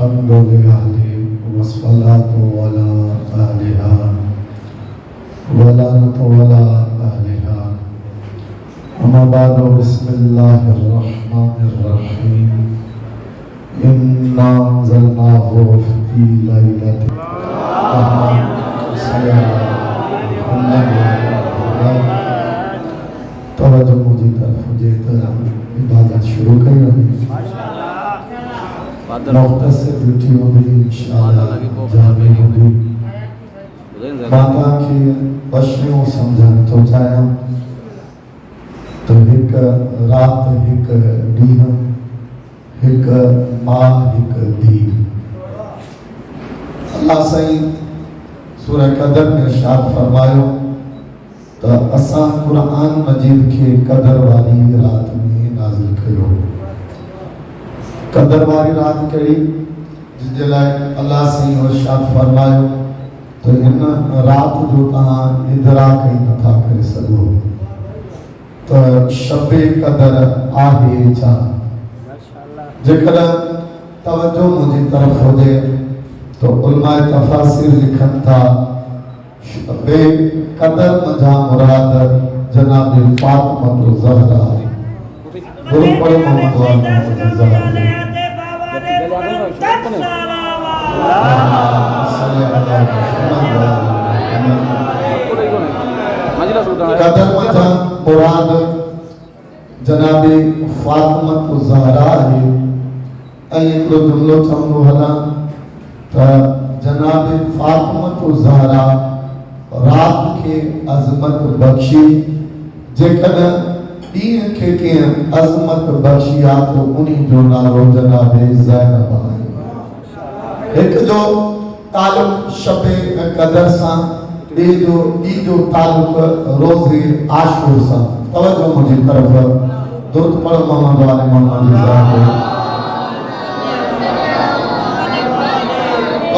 अल्हम्दुलिल्लाह वस्सलातु अला आलिहा वलानतु अला आलिहा अम्मा बादु बिस्मिल्लाहिर्रहमानिर्रहीम इन्ना अंज़लनाहु फी लैलतिल तवज्जो मुझी तरफ जे इबादत शुरू कई मुख्तसर ड्यूटी होगी इंशाअल्लाह जामे होगी माता की बशनों समझाने तो चाहिए तो एक रात एक डीह एक मां एक दी अल्लाह सही सूरह कदर में इरशाद फरमायो तो असां कुरान मजीद के कदर वाली रात में नाज़िल कयो। कदर वाली रात कड़ी जिसके लाए अल्लाह से इरशाद फरमायो तो इन रात जो तहां इदराक ही नथा करे सको तो शबे कदर आहे छा जेकर तवज्जो मुझी तरफ होजे तो उलमाए तफासिर लिखन था शबे कदर मजा मुराद जनाब फातिमा ज़हरा गुरु पढ़ो मोहम्मद वाला ज़हरा कदर मजा मुराद जनाब फातिमा ज़हरा है एक जुमलो चंदो हला तो जनाब फातिमा ज़हरा रात के अजमत बख्शी जेकर दीन के अजमत बख्शिया तो उन्हीं जो नालो जनाब ज़ैनब है। एक जो ताल्लुक शबे कदर सा दी जो ताल्लुक रोज़े आशूर सा तवज्जो मुझी तरफ दुरूद पढ़ो मोहम्मद वाले मोहम्मद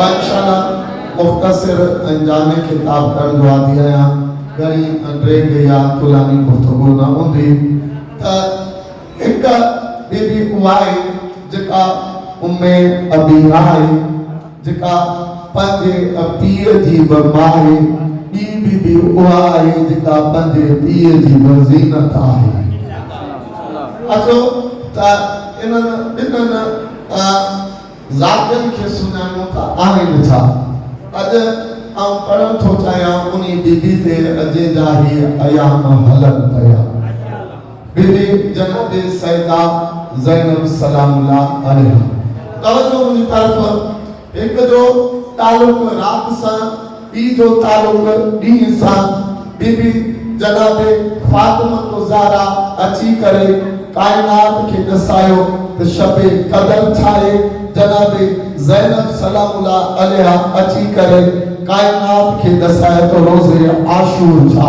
इंशाअल्लाह मुख्तसर अंजामे किताब कर दुआ दिया या गणी अंदरे गया तुलानी गुफ्तगू ना होंदी एक बीबी उवाई जिका उम्मे अबीहा है जिका पंजे पीर जी बमाए ई बीबी उवाई जिका पंजे पीर जी वजीनत है अचो ता इनन जातन के सुनानो ता आहिन छा अज आं पढ़ण थो चाहियां उनी बीबी ते अजे जाही अयाम हलन पया बीबी जनाब सैयदा ज़ैनब सलामुल्लाह अलैहा तवज्जो मुझी तरफ एक जो ताल्लुक रात सा ई जो ताल्लुक दी सा बीबी जनाब फातिमा ज़हरा अची करे कायनात के दसायो तो शबे कदर छाए जनाब ज़ैनब सलामुल्लाह अलैहा अची करे कायनात के दसाए तो रोज़े आशूर छा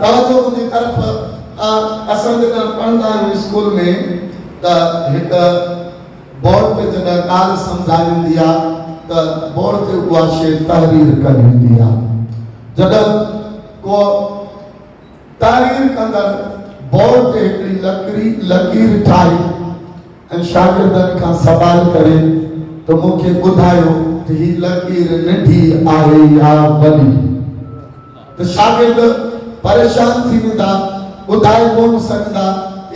तवज्जो मुझी तरफ असल जन पढ़ंदा स्कूल में त एक बोर्ड पे जन ॻाल्हि समझाईंदी आ त बोर्ड ते उहा शइ तहरीर करी आ जॾहिं को तहरीर कंदड़ बोर्ड ते हिकिड़ी लकीर ठाही ऐं शागिर्दनि खां सवाल करे तो मूंखे ॿुधायो त ही लकीर नंढी आहे या वॾी तो शागिर्द परेशान थी वेंदा ॿुधाए कोन सघंदा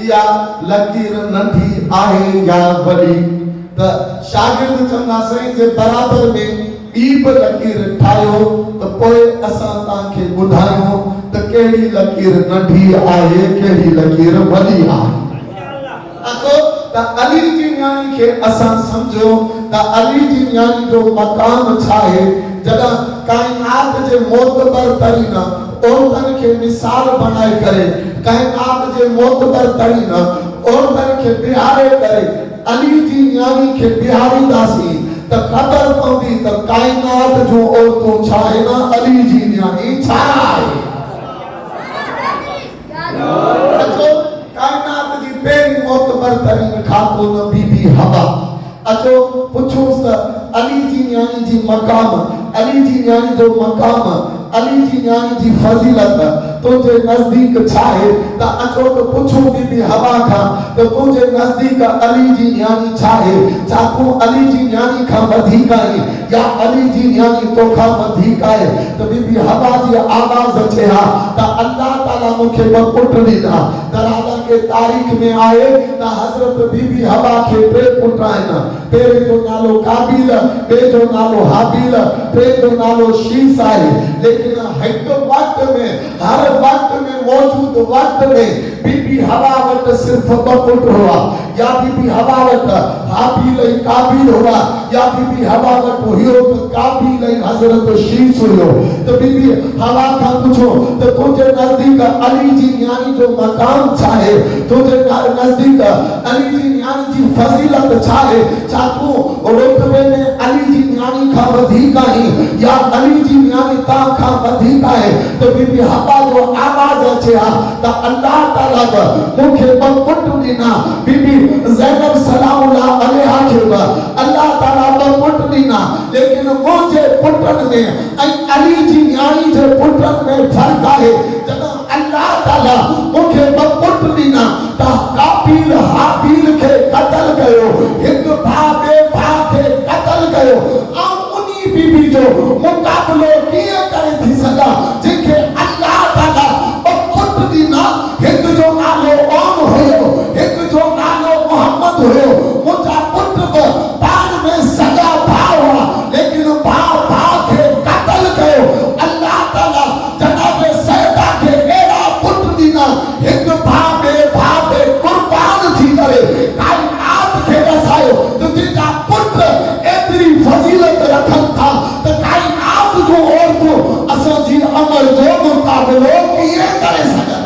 इहा लकीर नंढी आहे या वॾी त शागिर्द चवंदा साईं जे बराबर में ॿी बि लकीर ठाहियो त पोइ असां तव्हांखे ॿुधायूं त कहिड़ी लकीर नंढी आहे कहिड़ी लकीर वॾी आहे त अली जी न्याणी के असां समझो त अली जी न्याणी जो मकाम छा आहे जॾहिं कायनात जे मोतबर तरीन औरतन के मिसाल बनाए करे कायनात जे मोतबर तरीन औरतन के बिहारे करे अली जी न्याणी के बिहारी दासी त ख़बर पवंदी त कायनात जो औरतों छा आहे न अली जी न्याणी छा आहे कायनात जी पहिरीं मोतबर तरीन खातून बीबी हवा अचो पुछोस त अली जी न्याणी जी मकाम अली जी न्याणी जो मकाम अली जी न्याणी जी फज़ीलत तुझे नज़दीक छाहे त अचो त पुछो बीबी हवा खां त तुझे नज़दीक अली जी न्याणी छाहे छा तू अली जी न्याणी खां वधीक आहीं या अली जी न्याणी तोखां वधीक आहे त बीबी हवा जी आवाज़ अचे हा त अल्लाह ताला मूंखे ॿ पुट ॾिना दराला के तारीख़ में आए त हज़रत बीबी हवा खे टे पुट आहिनि पहिरें जो नालो काबिल ॿिए जो नालो हाबिल टे जो नालो शीस आहे लेकिन हिकु वक़्त में हर वक़्त में मौजूद वक़्त में बीबी हवा वटि सिर्फ ॿ पुट हुआ या बीबी हवा वटि हाबिल ऐं काबिल हुआ या बीबी हवा वटि हुयो त काबिल ऐं हज़रत शीस हुयो त बीबी हवा खां पुछो त तुंहिंजे नज़दीक अली जी न्याणी जो मकाम छा आहे तुंहिंजे नज़दीक अली जी न्याणी जी फज़ीलत छा आहे छा तूं रुतबे में अली जी न्याणी खां वधीक आहीं या अली जी न्याणी तव्हां खां वधीक आहे त बीबी हवा जो आवाज़ अचे हा त अल्लाह ताला मूंखे ॿ पुट ॾिना बीबी ज़ैनब सलामुल्लाह अलैहा खे अल्लाह ताला ॿ पुट ॾिना लेकिन मुंहिंजे पुटनि में ऐं अली जी न्याणी जे पुटनि में फ़र्क़ु आहे जॾहिं अल्लाह ताला मूंखे ॿ पुट ॾिना त काबिल हाबिल खे क़त्ल कयो हिकु भाउ ॿिए भाउ खे क़त्ल कयो ऐं उन्ही बीबी जो मुक़ाबिलो कीअं करे थी सघां जंहिंखे अल्लाह ताला ॿ पुट ॾिना हिकु जो नालो ओम हुयो हिकु जो नालो मोहम्मद हुयो मुंहिंजा पुट बि पाण में सॻा भाउ हुआ लेकिन भाउ भाउ खे क़त्ल कयो अल्लाह ताला जनाब सैदा खे अहिड़ा पुट ॾिना हिकु भाउ ॿिए भाउ ते क़ुर्बान थी करे काइनात खे वसायो त तुंहिंजा पुट एतिरी फज़ीलत रखनि था त काइनात जूं औरतूं असांजी अमल जो मुक़ाबिलो कीअं करे सघनि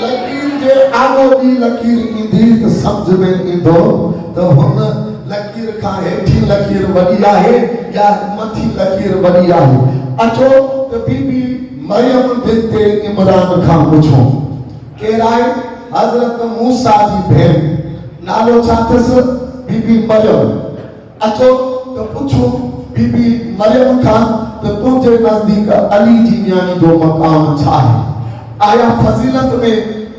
लकीर जे आगो दी लकीर ईंदी त समझ में ईंदो त हुन लकीर खां हेठी लकीर वॾी आहे या मथी लकीर वॾी आहे अचो त बीबी मरियम बिनते इमरान खां पुछो केरु आहे हज़रत मूसा जी भेण नालो छा अथसि बीबी मरियम अचो त पुछो बीबी मरियम खां त तुंहिंजे नज़दीक अली जी न्याणी जो मकाम छा आहे आया फजीलत में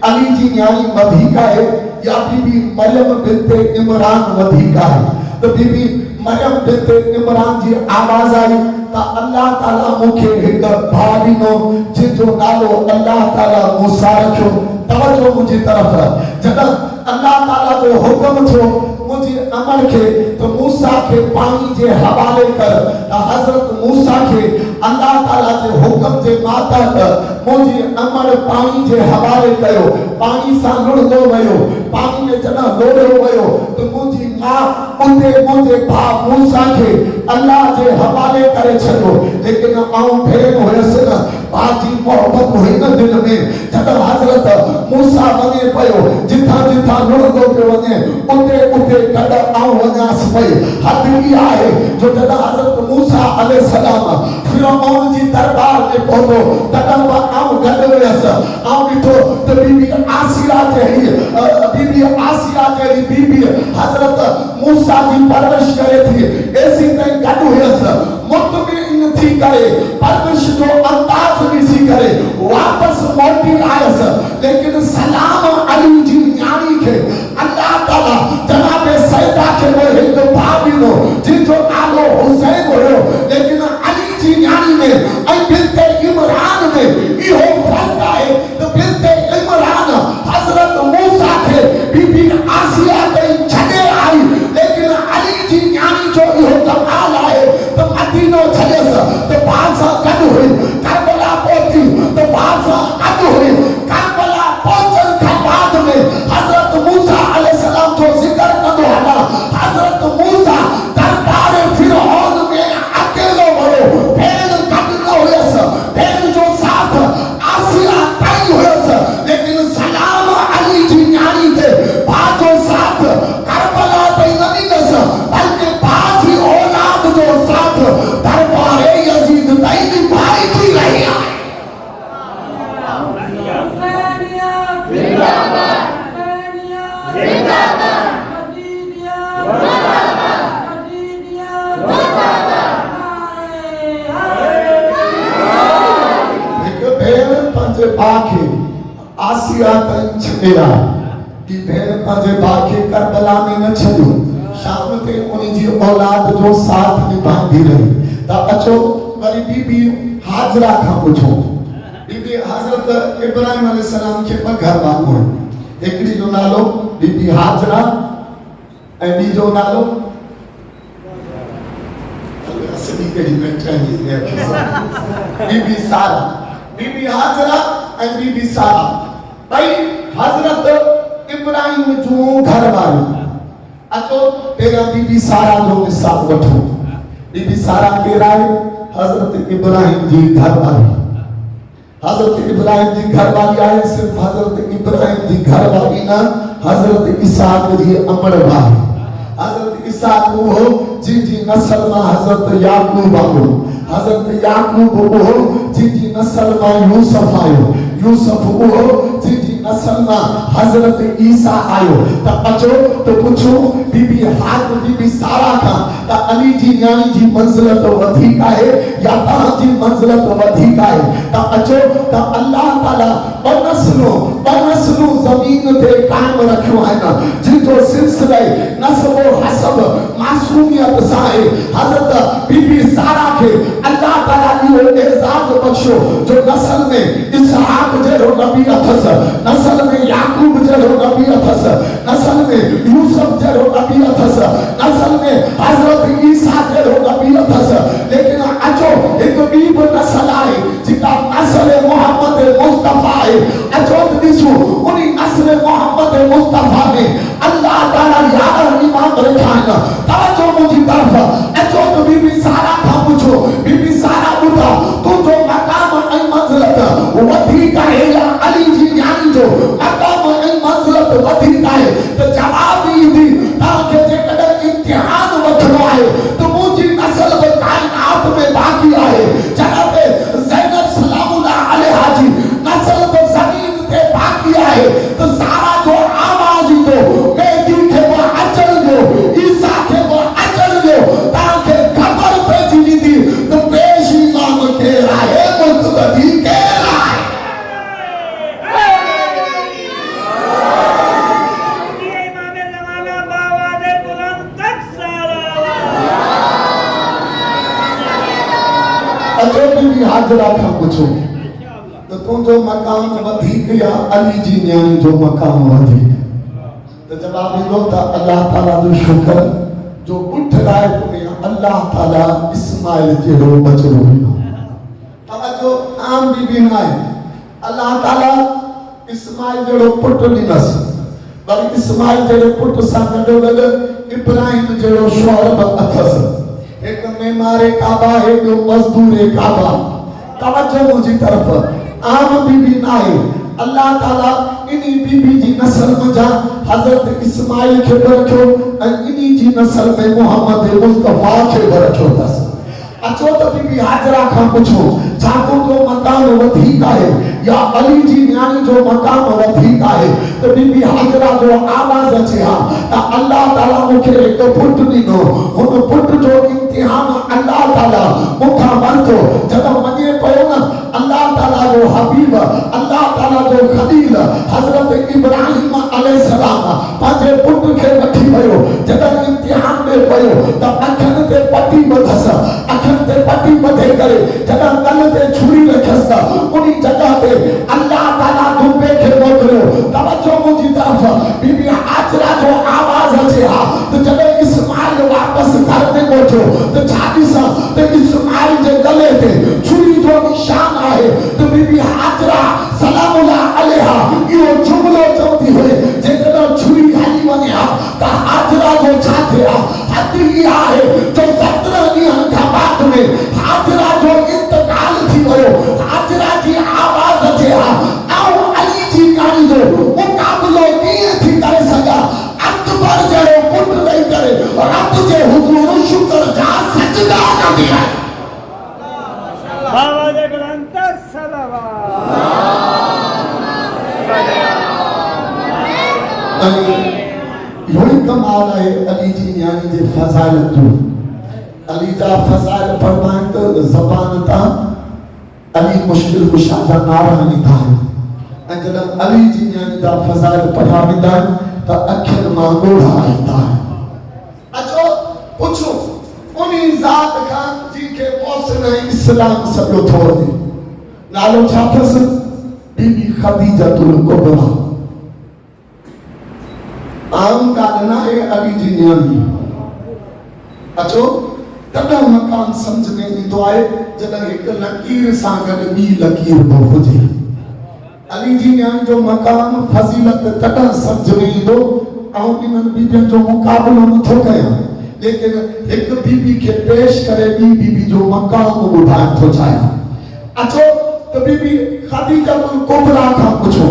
अली जी न्याणी वधीक आहे या बीबी मरियम बिनते इमरान वधीक आहे तो बीबी मरियम बिनते इमरान जी आवाज आई त अल्लाह ताला मूंखे हिकु भाउ ॾिनो जंहिंजो नालो अल्लाह ताला मूसा रखियो तवजो मुंहिंजी तरफ़ जॾहिं अल्लाह ताला जो हुक्म थियो मुझे अमल के तो मूसा के पानी जे हवाले कर हजरत मूसा के अल्लाह ताला जे हुक्म जे मातहत मुझे अमल पानी जे हवाले कयो पानी सां लुड़ंदो वयो पानी में जॾहिं लोड़ियो वयो तो मुझी मां उते मुझे भाउ मूसा के अल्लाह जे हवाले करे छॾियो लेकिन आऊं भेण हुयसि न भाउ जी मोहबत हुई न दिल में जॾहिं हजरत मूसा वञे पियो जिथां जिथां लुड़ंदो पियो वञे उते उते कॾहिं आऊं वञासि पई हद इहा आहे जो जॾहिं हज़रत मूसा अलैहिस्सलाम फिरौन जी दरबार में पहुतो तॾहिं बि आऊं गॾु वियसि आऊं ॾिठो त बीबी आसिया जहिड़ी बीबी हज़रत मूसा जी परवरिश करे थी एसी ताईं गॾु हुयसि मुतमिन थी करे परवरिश जो अंदाज़ ॾिसी करे वापसि मोटी आयसि लेकिन सलाम अली जी न्याणी खे अल्लाह ताला जनाब सैदा के वो हिंदू भाभी नो जिनको नालो हुसैन हुयो लेकिन अली जी न्याणी में ऐं बिनते इमरान में इहो फर्क आहे तो बिनते इमरान हजरत मूसा के बीबी आसिया ते छॾे आई लेकिन अली जी न्याणी जो इहो कमाल आहे तो मदीनो छॾियसि तो भाउ सां गॾु हुई आखे आसिया ताईं छॾिया कि भेण पंहिंजे भाउ खे करबला में न छॾियो शाम ते उन जी औलाद जो साथ निभाईंदी रही त अचो वरी बीबी हाजरा खां पुछो बीबी हज़रत इब्राहिम अलैहिस्सलाम खे ॿ घर वारियूं हिकिड़ी जो नालो बीबी हाजरा ऐं ॿी जो नालो असली कहिड़ी में बीबी सारा बीबी हाजरा ऐं बीबी सारा भाई हज़रत इब्राहिम जो घर वारियूं अचो पहिरियां बीबी सारा जो मिसाल वठो बीबी सारा केरु आहे हज़रत इब्राहिम जी घर वारी हज़रत इब्राहिम जी घर वारी आहे सिर्फ हज़रत इब्राहिम जी घर वारी न हज़रत इसहाक जी अमड़ भाई हज़रत इसहाक वो जिनजी नस्ल में हज़रत याकूब आयो हज़रत याकूब वो जिनजी नस्ल में यूसुफ आयो यूसुफ वो जिनजी नस्ल में हज़रत ईसा आयो त अचो तो पुछो बीबी हाज बीबी सारा का त अली जी न्याणी जी मंजिलत वधीक आहे या तहां जी मंजिलत वधीक आहे त अचो त अल्लाह ताला बनस्लू ज़मीन ते कायम रखियो आहिनि जिनजो सिलसिलो नस्ब हसब मासूमियत सां आहे हज़रत बीबी सारा के अल्लाह ताला इहो एजाज़ बख्शो जो नस्ल में इसहाक जहिड़ो नबी अथस नस्ल में याकूब जहिड़ो नबी अथस नस्ल में यूसुफ जहिड़ो नबी अथस नस्ल में हज़रत ईसा जहिड़ो नबी अथस लेकिन अचो हिकु ॿी बि नस्ल आहे जेका नस्ल मोहम्मद मुस्तफ़ा आहे अचो त ॾिसो उन नस्ल मोहम्मद मुस्तफ़ा में अल्लाह ताला यार इमाम रखा है तवज्जो मुझी तरफ अचो तो बीबी सारा खां पुछो बीबी सारा ॿुधा तू जो मकाम ऐं मंज़िलत वधीक आहे या अली जी न्याणी जो मकाम ऐं मंज़िलत वधीक आहे त जवाब ईंदी तव्हांखे जेकॾहिं इम्तिहान वठिणो आहे त मुंहिंजी नस्ल बि काइनात में बाक़ी आहे जनाब ज़ैनब सलामुल्लाह अलैहा जी नस्ल बि ज़मीन ते बाक़ी आहे त सारा जो आवाज़ ईंदो मेहदी खे बि अचण ॾियो ईसा खे बि अचण ॾियो तव्हांखे ख़बर पइजी वेंदी त पेश इमाम केरु आहे मुक़तदी केरु आहे अचो बीबी हाजरा खां पुछो त तुंहिंजो मकाम वधीक या अली जी न्याणी जो मकाम वधीक त जवाब ईंदो त अल्लाह ताला जो शुक्र जो उठ रायत में अल्लाह ताला इस्माइल जहिड़ो बचड़ो ॾिनो तवज्जो आम बीबी न आहे अल्लाह ताला इस्माइल जहिड़ो पुटु ॾिनसि वरी इस्माइल जहिड़े पुट सां गॾोगॾु इब्राहिम जहिड़ो शौहर बि अथसि हिकु मेमारे काबा हिकु मज़दूरे काबा तवज्जो मुंहिंजी तरफ़ आम बीबी न आहे अल्लाह ताला इनी बीबी जी नस्ल मंझां हज़रत इस्माइल खे बि रखियो ऐं इनी जी नस्ल में मोहम्मद मुस्तफ़ा खे बि रखियो अथसि अचो त बीबी हाजरा खां पुछो छा तुंहिंजो मकाम वधीक आहे या अली जी न्याणी जो मकाम वधीक आहे त बीबी हाजरा जो आवाज़ अचे हा त अल्लाह ताला मूंखे हिकु पुटु ॾिनो हुन पुट जो इम्तिहान अल्लाह ताला मूंखां वरितो जॾहिं मञे पियो न अल्लाह ताला जो हबीब अल्लाह ताला जो खलील हज़रत इब्राहिम अलैहिस्सलाम पंहिंजे पुट खे वठी वियो जॾहिं इम्तिहान में पियो त अखियुनि ते पटी ॿधसि अखियुनि ते पटी ॿधे करे जॾहिं गल ते छुरी रखियसि त उन जॻह ते अल्लाह ताला दुबे खे मोकिलियो तवज्जो मुंहिंजी तरफ़ बीबी हाजरा जो आवाज़ अचे हा त जॾहिं इस्माइल वापसि घर में पहुचो त छा ॾिसां त इस्माइल जे गले ते छुरी जो निशान आहे त बीबी हाजरा सलामुल्लाह अलैहा इहो जुमिलो चवंदी हुई जेकॾहिं छुरी हली वञे हा त हाजरा जो छा थिए हा हद इहा आहे जो 17 ॾींहनि खां बाद में हाजरा जो इंतकाल थी वियो हाजरा जी आवाज़ अचे हा ऐं अली जी न्याणी जो मुक़ाबिलो कीअं थी करे सघां अकबर जहिड़ो पुटु ॾेई करे रब जे हुज़ूर शुक्र जा सजदा कंदी आहे बाबा जे बुलंद सलावत यही कमाल है अली जी यानी जे फज़ाइल जो अली जा फज़ाइल फरमाइन तो ज़बान ता अली मुश्किल कुशा जा नारा ईंदा आहिनि ऐं जॾहिं अली जी यानी जा फज़ाइल पढ़िया वेंदा आहिनि त अखियुनि मां ॻोढ़ा ईंदा आहिनि। अचो पुछो उन्ही ज़ात खां जिनखे मौसिन इस्लाम सॼो थो वञे नालो छा अथसि बीबी ख़दीजतुल कुबरा। आम ॻाल्हि न आहे अली जी न्याणी। अचो तॾहिं मकान सम्झ में ईंदो आहे जॾहिं हिकु लकीर सां गॾु ॿी लकीर बि हुजे। अली जी न्याणी जो मकाम फज़ीलत तॾहिं सम्झ में ईंदो ऐं इन्हनि बीबियुनि जो मुक़ाबिलो नथो कयां लेकिन हिकु बीबी खे पेश करे ॿी बीबी जो मकाम ॿुधाइण थो चाहियां। अचो त बीबी ख़दीजतुल कुबरा खां पुछो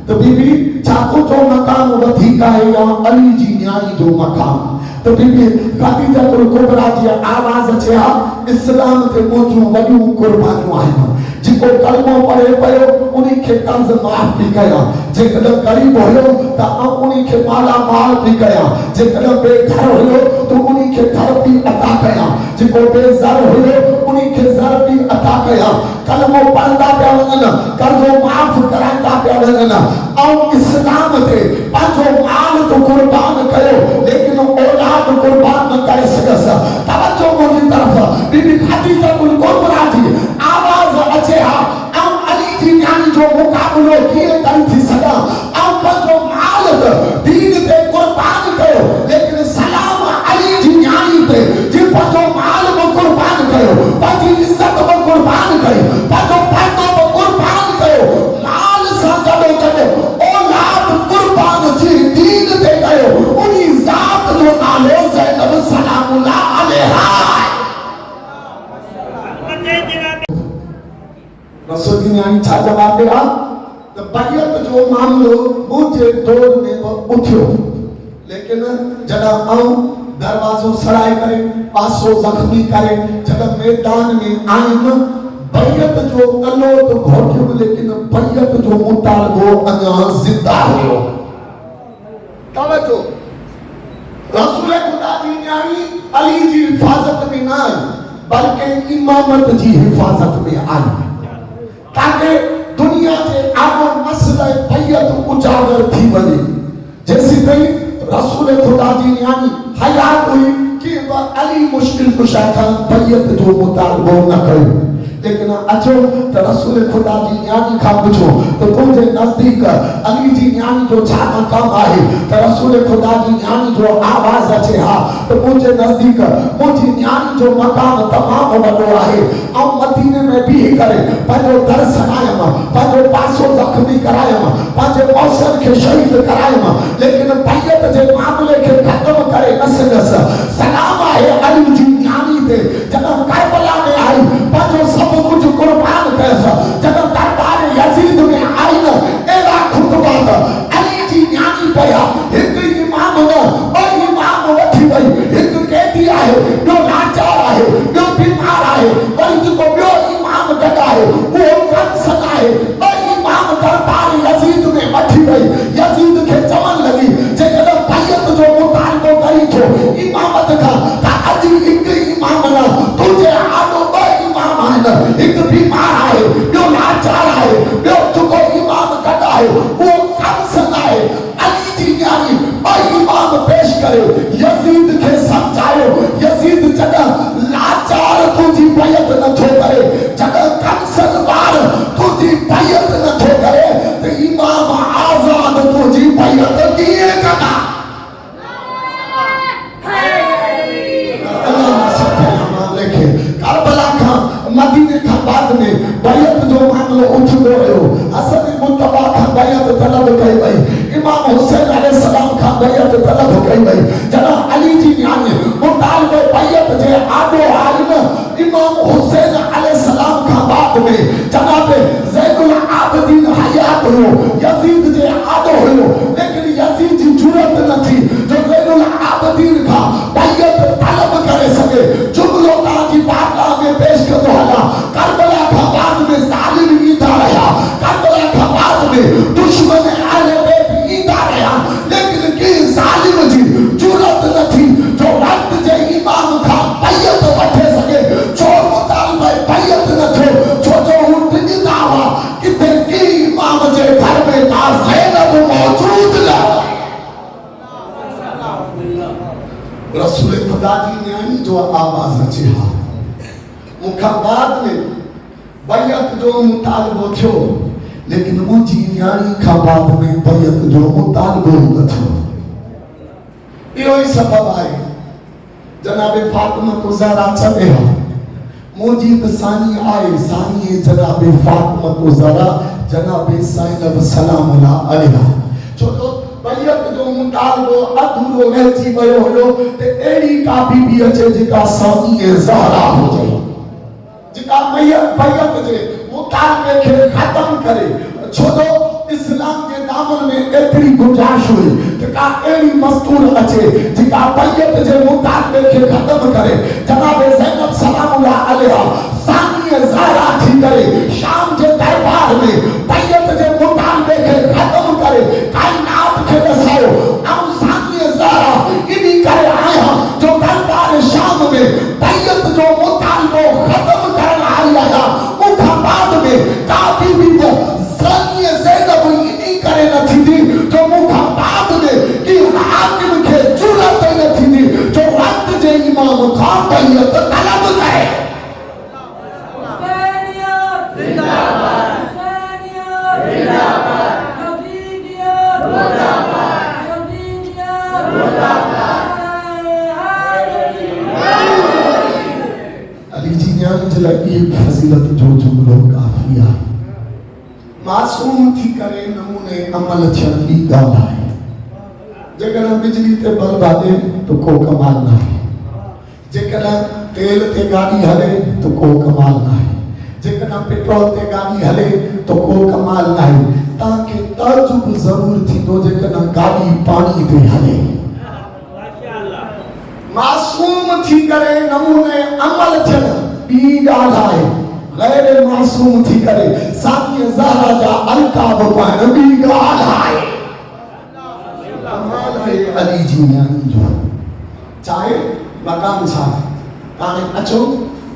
त बीबी छा तुंहिंजो मकाम वधीक आहे या अली जी न्याणी जो मकाम। त बीबी ख़दीजतुल कुबरा जी आवाज़ अचे हा इस्लाम ते मुंहिंजूं वॾियूं कुर्बानियूं आहिनि। जेको कलमो पढ़े पियो उन्ही खे कर्ज़ माफ़ बि कयां जेकॾहिं ग़रीब हुयो त उन्ही खे माला माल बि कयां जेकॾहिं बेघर हुयो त उन्ही खे घर बि अता कयां जेको बेज़र हुयो उन्ही खे ज़र बि अता कयां। कलमो पढ़ंदा पिया वञनि कर्ज़ो माफ़ कराईंदा पिया वञनि ऐं इस्लाम ते पंहिंजो माल तो कुर्बान कयो लेकिन औलाद कुर्बान न करे सघियसि। तवज्जो मुंहिंजी तरफ़ बीबी ख़दीजतुल कुबरा जी आवाज़ अचे हा ऐं अली जी न्याणी जो मुक़ाबिलो कीअं करे थी सघां ऐं पंहिंजो माल दीन ते कुर्बान कयो लेकिन सलाम अली जी न्याणी ते जे पंहिंजो माल बि कुर्बान कयो पंहिंजी इज़त बि कुर्बान कई पंहिंजो पैसो बि कुर्बान कयो माल सां गॾोगॾु औलाद कुर्बान जी दीन ते कयो उन्ही ज़ात जो नालो ज़ैनब सलामुल्लाह अलैहा। रसूल जी न्याणी छा जवाब ॾिया त बैयत जो मामलो मुंहिंजे दौर में बि उथियो लेकिन जॾहिं आऊं दरवाज़ो सड़ाए करे पासो ज़ख़्मी करे जॾहिं मैदान में आयुमि बैयत जो कलो तो घोटियुमि लेकिन बैयत जो मुतालबो अञा ज़िंदा हुयो। तवज्जो रसूल खुदा जी न्याणी अली जी हिफ़ाज़त में न आई बल्कि इमामत जी हिफ़ाज़त में आई ताकि दुनिया के आगो मसला बैयत उजागर थी वञे। जैसी ताईं रसूल खुदा जी न्याणी हयात हुई कि अली मुश्किल कुशा खां बैयत जो मुतालबो न कयो लेकिन अचो त रसूल खुदा जी न्याणी खां पुछो त तुंहिंजे नज़दीक अली जी न्याणी जो छा मकाम आहे त रसूल खुदा जी न्याणी जो आवाज़ अचे हा त मुंहिंजे नज़दीक मुंहिंजी न्याणी जो मकाम तमामु वॾो आहे ऐं मदीने में बीह करे पंहिंजो दर सनायमि पंहिंजो पासो ज़ख़्मी करायमि पंहिंजे मौसम खे शहीद करायमि लेकिन बैयत जे मामले खे ख़त्म करे न सघियसि। सलाम आहे अली जी न्याणी ते जॾहिं करबला में आई पंहिंजो सब कुछ कुर्बान कयसि जॾहिं दरबार यजीद में आई न अहिड़ा खुतबा अली जी न्याणी पया हिकु इमाम न ॿ इमाम वठी वई हिकु कैदी आहे ॿियो लाचार आहे ॿियो बीमार आहे वरी जेको ॿियो इमाम गॾु आहे उहो कंसन आहे ॿ इमाम दरबार यजीद में वठी वई यजीद खे चवण लॻी जेकॾहिं बैयत जो मुतालबो करी थो इमामत खां त अॼु हिकु इमाम न तुंहिंजे आॾो ॿ इमाम आहिनि हिकु बीमार आहे ॿियो लाचार आहे ॿियो जेको इमाम गॾु आहे उहो कंसन आहे। अली जी न्याणी ॿ इमाम पेश करे यजीद खे सम्झायो यजीद जॾहिं लाचार तुंहिंजी बैयत नथो करे जॾहिं कंसन ॿार तुंहिंजी बैयत नथो करे त इमाम आज़ाद तुंहिंजी बैयत कीअं कंदा। करबला खां मदीने खां बाद में बैयत जो मामलो उथंदो रहियो। हसन मुतबा खां बैयत तलब कई वई इमाम हुसैन अलैहिस्सलाम खां बैयत तलब कई वई जॾहिं अली जी न्याणी मुतालबे बैयत जे आॾो आई न इमाम हुसैन अलैहिस्सलाम खां बाद में जनाब ज़ैनुल आबिदीन हयात हुयो यजीद जे आॾो हुयो लेकिन यजीद जी जुरत न थी जो ज़ैनुल आबिदीन खां बैयत तलब करे सघे। जुमलो तव्हांजी बारगाह में पेश कंदो हलां करबला खां बाद में ज़ालिम ईंदा रहिया करबला खां बाद में दुश्मन अहले बैत ईंदा रहिया लेकिन के ज़ालिम जी रसूल खुदा जी न्याणी जो आवाज़ अचे हा मूंखां बाद में बैयत जो मुतालबो थियो, लेकिन मुंहिंजी न्याणी खां बाद में बैयत जो मुतालबो न थियो। इहो ई सबब आहे जनाबे फातिमा तो ज़हरा चवे हा मुंहिंजी त सानी आहे, सानी जनाबे फातिमा तो ज़हरा जनाबे ज़ैनब सलामुल्लाह अलैहा। छो तो बैयत जो मुतालबो अधूरो रहिजी वियो हुयो ते अहिड़ी का बीबी अचे जेका सानी ज़हरा हुजे, जेका बैयत जे मुतालबे खे ख़त्म करे। छो तो इस्लाम के दामन में एतरी गुंजाइश हुई कि का एड़ी मस्तूर अचे जेका बैयत जे मुतालबे खे ख़त्म करे। जनाबे ज़ैनब सलामुल्लाह अलैहा सानी ज़हरा थी करे शाम जे दरबार में बैयत जे मुतालबे खे ख़त्म करे कायनात खे दसायो ऐं सानी ज़हरा इनी करे आया जो दरबार शाम में बैयत जो मुतालबो ख़त्म करण आई आया। मूंखां बाद में का बीबी सानी ज़ैनब इनी करे न थींदी जो मूंखां बाद में कि हाकिम खे जुरत न थींदी जो वक्त जे इमाम खां बैयत तलब करे। अली जी न्याणी जे लाइ इहे फज़ीलत जो जुमिलो काफ़ी आहे। मासूम थी करे नमूने अमल थियण ई ॻाल्हि आहे। जेकॾहिं बिजली ते बल्ब हले तो को कमाल न आहे, जेकॾहिं तेल ते गाॾी हले तो को कमाल न आहे, जेकॾहिं पेट्रोल ते गाॾी हले तो को कमाल न आहे। तव्हांखे तजुब ज़रूर थींदो जेकॾहिं गाॾी पाणी ते हले। मासूम थी करे नमूने अमल थियण ॿी ॻाल्हि आहे। गैर मासूम थी करे सानी ज़हरा जा अलकाब पाइण ॿी ॻाल्हि आहे। कमाल आहे अली जी न्याणी जो। चाहे मकाम छा हाणे अचो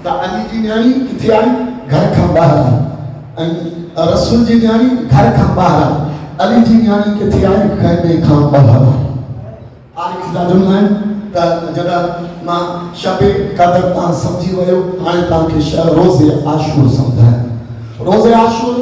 त अली जी न्याणी किथे आई? घर खां ॿाहिरि आई। ऐं रसूल जी न्याणी घर खां ॿाहिरि आई। अली जी न्याणी किथे आई? खैमे खां ॿाहिरि आई। तारीख़ जा जुमिला आहिनि त जॾहिं मां शबे क़दर तां समझी वियो हाणे तव्हांखे रोज़े आशूर सम्झायां। रोज़े आशूर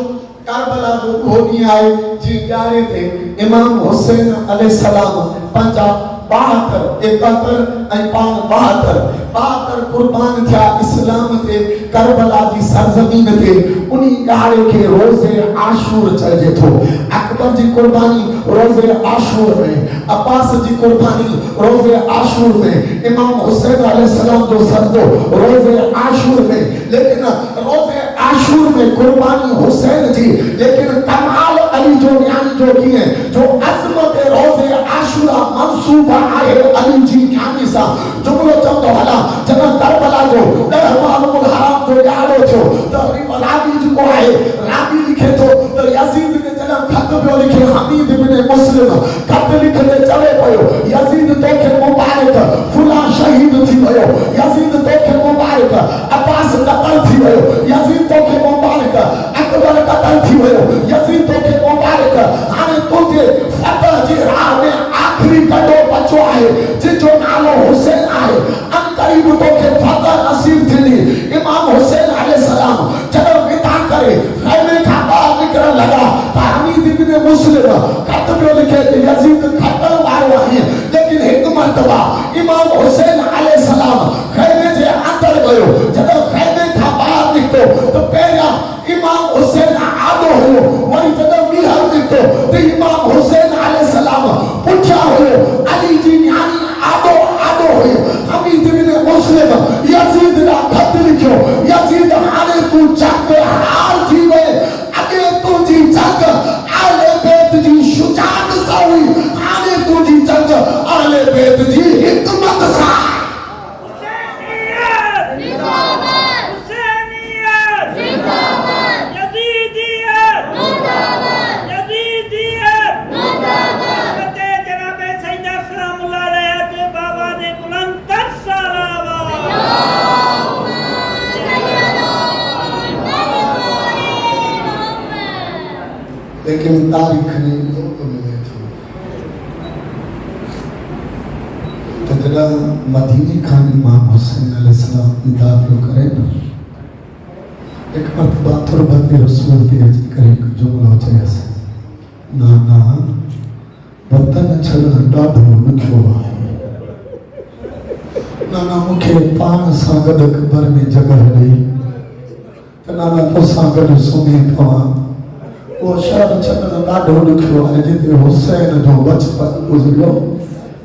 करबला जो उहो ॾींहुं आहे जी ॾियारे ते इमाम हुसैन अलैहिस्सलाम पंहिंजा 72 71 ऐं 72 कुर्बान थिया इस्लाम ते करबला जी सरज़मीन ते। उनी ॾाड़े खे रोज़े आशूर चइजे थो। अकबर जी कुर्बानी रोज़े आशूर में, अब्बास जी कुर्बानी रोज़े आशूर में, इमाम हुसैन अलैहिस्सलाम जो सरदो रोज़े आशूर में। लेकिन रोज़े आशूर में कुर्बानी हुसैन जी, लेकिन कमाल अली जो न्याणी जो कीअं जो अज़मत रोज़े आशूरा मंसूबा आहे अली जी न्याणी सां। जुमिलो चवंदो हला जॾहिं करबला जो 10 मुहर्रम हराम जो ॾियारो थियो त रावी जेको आहे रावी लिखे थो त यज़ीद ने जॾहिं ख़त पियो लिखे हमीद बिन मुस्लिम ख़त लिखंदे चवे पियो यज़ीद तोखे मुबारक फुला शहीद थी वियो, यज़ीद तोखे मुबारक अब्बास क़त्ल थी वियो, यज़ीद तोखे मुबारक अकबर क़त्ल थी वियो, यज़ीद तोखे मुबारक हाणे तुंहिंजे फतह जी राह में आखिरी कॾो बचो आहे जिजो नालो हुसैन आहे। अन क़रीब तोखे फतह नसीब थींदी। इमाम हुसैन अलैहिस्सलाम जॾहिं विदा करे खैमे खां ॿाहिरि निकिरण लॻा त हमीद बिन मुस्लिम ख़त पियो लिखे त यज़ीद खतण वारो आहे। लेकिन हिकु मर्तबा इमाम हुसैन अलैहिस्सलाम खैमे जे अंदर वियो। जॾहिं खैमे खां ॿाहिरि निकितो त पहिरियां इमाम हुसैन आदो हुयो, वरी जॾहिं ॿीहर निकितो त इमाम हुसैन अलैहिस्सलाम पुठियां हुयो। अली जी न्याणी आदो हुयो। हमीद बिन मुस्लिम यज़ीद ॾा ख़त लिखियो यज़ीद हाणे तूं जंग हार थी वए, अॻे तुंहिंजी जंग आले बैत जी शुजाअत सां हुई, हाणे तुंहिंजी जंग आले बैत जी हिकमत सां। लेकिन तारीख ने लोग मिले थे तो जगह मदीने का इमाम हुसैन अलैहिस्सलाम की दाखिल करे ना एक मरतबा तुरबत रसूल के करे जुमलो चयस ना ना वतन छॾण ॾाढो ॾुखियो आहे नाना मूंखे पाण सां गॾु क़बर में जॻह ॾेई त नाना तोसां गॾु सुम्ही पवां वो शहर छॾण ॾाढो ॾुखियो आहे जिते हुसैन जो बचपन गुज़रियो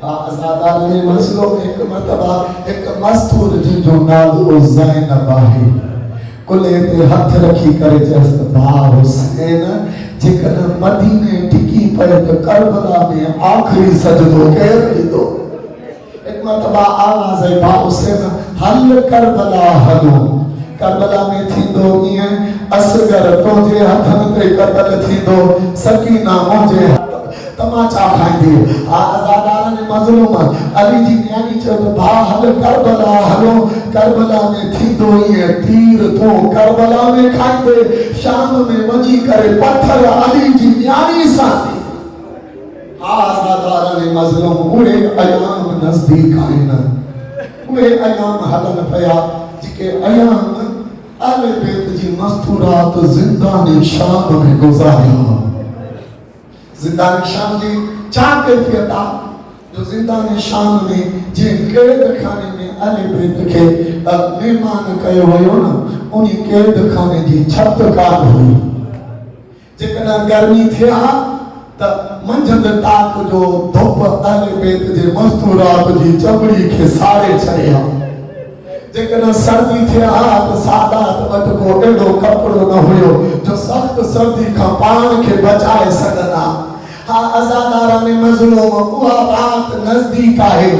आज़ादार में मसलो एक मरतबा एक मस्तूर जो नालो ज़ैनब आहे कुले ते हथ रखी करे चयस भा हुसैन जेकर मदीने टिकी पए तो करबला में आखिरी सजदो केर ॾींदो एक मरतबा आवाज़ आई भा हुसैन हल करबला हलो करबला में थींदो ईअं असगर तुंहिंजे हथनि ते क़त्ल थींदो सकीना मुंहिंजे तमाचा खाईंदी आज़ादार ने मज़लूम अली जी न्याणी चयो त भा हल करबला हलो करबला में थींदो ईअं तीर तो करबला में खाईंदे शाम में वञी करे पत्थर अली जी न्याणी सां आज़ादार ने मज़लूम उहे अयाम नज़दीक आहिनि उहे अयाम हलनि पिया जेके अयाम अहले बैत जी मस्तूरात ज़िंदान शाम में गुज़ारिया ज़िंदान शाम जी छा कैफियत आहे जो ज़िंदान शाम में जे कैद खाने में अहले बैत खे मेहमान कयो वियो न उन कैद खाने जी छत कान हुई जेकॾहिं गर्मी थिए हा त मंझंदि ताक जो धुप अहले बैत जे मस्तूरात जी चमड़ी खे साड़े छॾे हा जेकॾहिं सर्दी थिए हा त सादात वटि को अहिड़ो कपिड़ो न हुयो जो सख़्त सर्दी खां पाण खे बचाए सघंदा हा अज़ादार में मज़लूम उहा रात नज़दीक आहे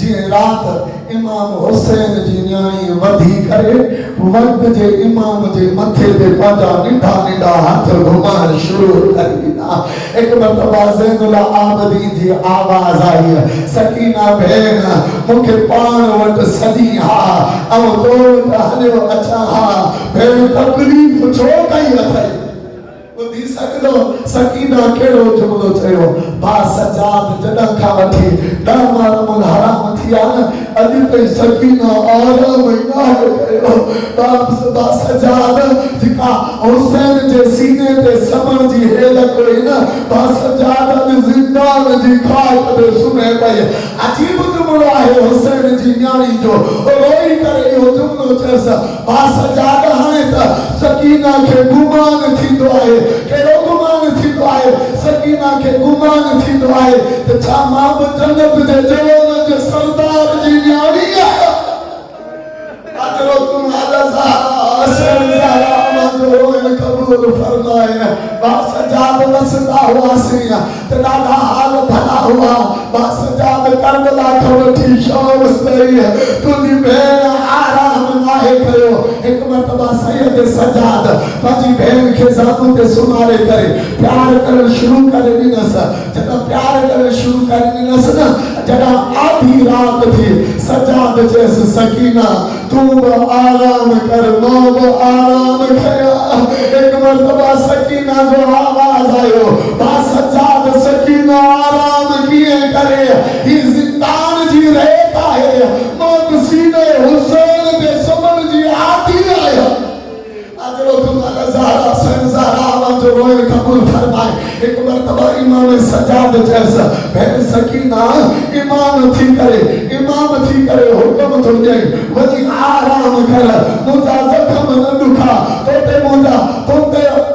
जीअं रात इमाम हुसैन जी न्याणी वधी करे वक़्त जे इमाम जे मथे ते पंहिंजा नंढा नंढा हथ घुमाइण शुरू करे ॾिना हिक मरतबा ज़ैनुल आबिदीन जी आवाज़ आई सकीना भेण मूंखे पाण वटि सदी हा ऐं तो वटि हलियो अचां हा भेण तकलीफ़ छो कई अथई ॿुधी सघंदो सकीना कहिड़ो जुमिलो चयो भा सजाद जॾहिं खां वठी 10 मार हराम थी आहे न अॼु ताईं सकीना आराम ई न कयो बा सजाद जेका हुसैन जे सीने ते समण जी हेल कोई न बा सजाद ज़िंदान जी खाट ते सुम्हे पई अजीब जुमिलो आहे हुसैन जी न्याणी जो रोई करे इहो जुमिलो चयसि बा सजाद हाणे त सकीना खे गुमान थींदो आहे केड़ो गुमान थींदो आहे सकीना खे गुमान थींदो आहे त छा मां बि जन्नत जे जवान जे सरदार जी न्याणी आहियां अजरो तुम आलज़ा सरदार जो कबूल फरमाए बा सजाद वसदा हुआ सिया त ॾाढा हाल भला हुआ बा सजाद करबला खां वठी शाम ताईं तुंहिंजी भेण आराम नाहे कयो हिक मरतबा सैयद सजाद पंहिंजी भेण खे ज़ादू ते सुम्हारे करे प्यार करणु शुरू करे ॾिनसि जॾहिं प्यार करणु शुरू करे ॾिनसि न जॾहिं आधी रात थी सजाद चयसि सकीना तूं बि आराम कर मां बि आराम कयां हिक मरतबा सकीना जो आवाज़ आयो बा सजाद सकीना आराम कीअं करे ही ज़िंदान जी रेत आहे मौत सीने हुसैन ते समण जी आदि आया अजरो तुम्हारा ज़हरा सन ज़हरा जो रोए कबूल फरमाए एक मरतबा इमाम सजाद जैसा भेण सकीना इमाम थी करे हुक्म तो दे वही आराम कर मुझा जख्म न दुखा तोते मुझा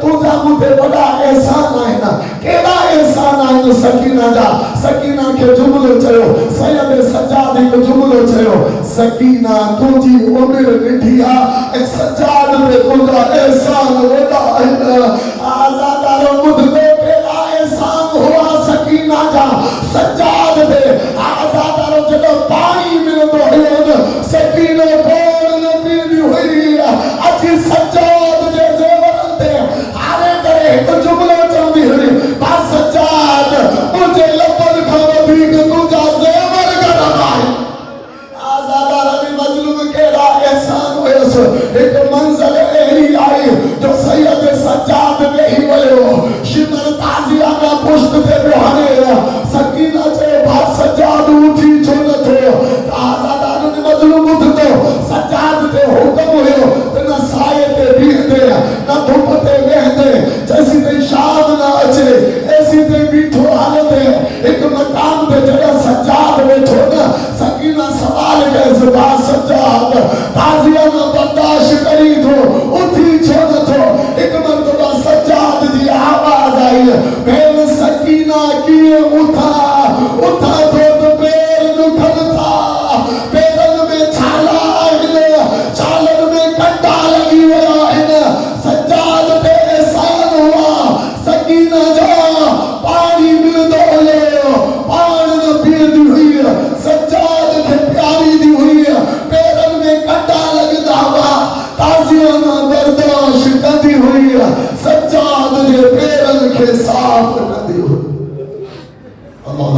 तुझा मुझे बड़ा एहसान है ना केड़ा एहसान है सकीना जा सकीना के जुमलो चयो सैयद सजाद के जुमलो चयो सकीना तुझी उम्र निठिया ए सजाद पे तुझा एहसान वड़ा है आज़ादारो मुझ पे केड़ा एहसान हुआ सकीना जा सजाद दे आज़ादारो जदों पानी मिलंदो हुयो सकीना कोन न पींदी हुई अची सजाद जे ज़ेवरन ते हारे करे हिकु जुमलो चवंदी हुई बा सजाद मुझे लबन खां वधीक तुंहिंजा ज़ेवर गरम आहे आज़ादार में मज़लूम केड़ा एहसान हुयसि हिकु मंज़िल अहिड़ी आई जो सैयद सजाद में कंदी हुई सज्जाद जे पेरन के साफ कंदी हुई। अल्लाह